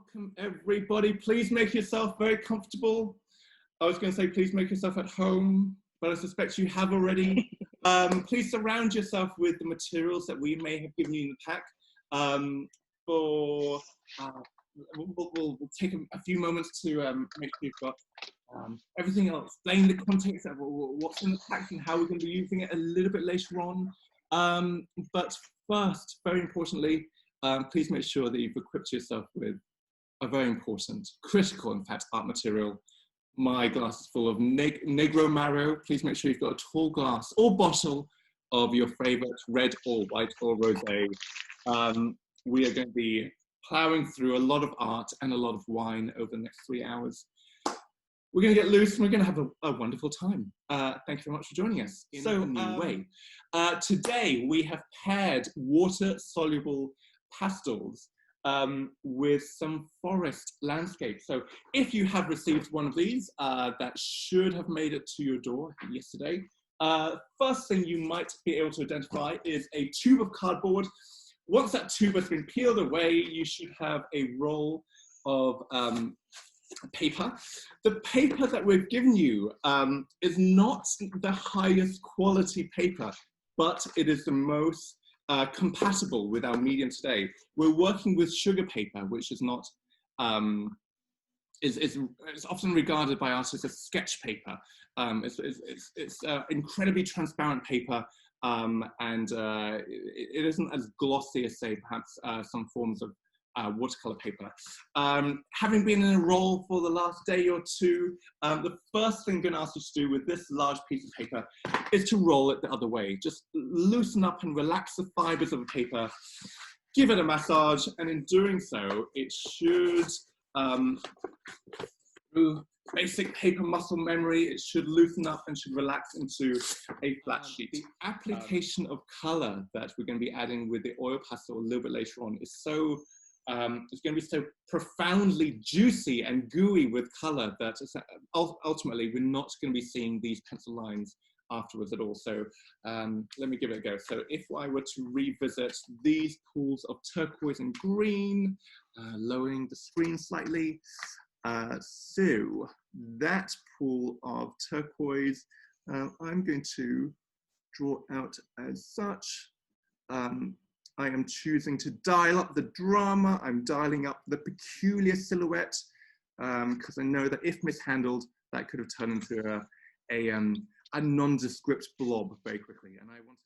Welcome everybody. Please make yourself very comfortable. I was going to say please make yourself at home, but I suspect you have already. Please surround yourself with the materials that we may have given you in the pack. We'll take a few moments to make sure you've got everything. I'll explain the context of what's in the pack and how we're going to be using it a little bit later on. But first, very importantly, please make sure that you've equipped yourself with a very important, critical, in fact, art material. My glass is full of Negro Marrow. Please make sure you've got a tall glass or bottle of your favorite red or white or rosé. We are going to be plowing through a lot of art and a lot of wine over the next 3 hours. We're going to get loose and we're going to have a wonderful time. Thank you very much for joining us in a new way. Today we have paired water-soluble pastels with some forest landscape. So if you have received one of these, that should have made it to your door yesterday. First thing you might be able to identify is a tube of cardboard. Once that tube has been peeled away, you should have a roll of paper. The paper that we've given you is not the highest quality paper, but it is the most compatible with our medium today. We're working with sugar paper, which is not is often regarded by artists as sketch paper. It's incredibly transparent paper, and it isn't as glossy as, say, perhaps some forms of watercolor paper. Having been in a role for the last day or two, the first thing I'm going to ask you to do with this large piece of paper is to roll it the other way. Just loosen up and relax the fibers of the paper, give it a massage, and in doing so, it should, through basic paper muscle memory, it should loosen up and should relax into a flat sheet. The application of color that we're going to be adding with the oil pastel a little bit later on is so it's going to be so profoundly juicy and gooey with color that ultimately we're not going to be seeing these pencil lines afterwards at all. So let me give it a go. So if I were to revisit these pools of turquoise and green, lowering the screen slightly. So that pool of turquoise, I'm going to draw out as such. I am choosing to dial up the drama. I'm dialing up the peculiar silhouette because I know that if mishandled, that could have turned into a nondescript blob very quickly. And I want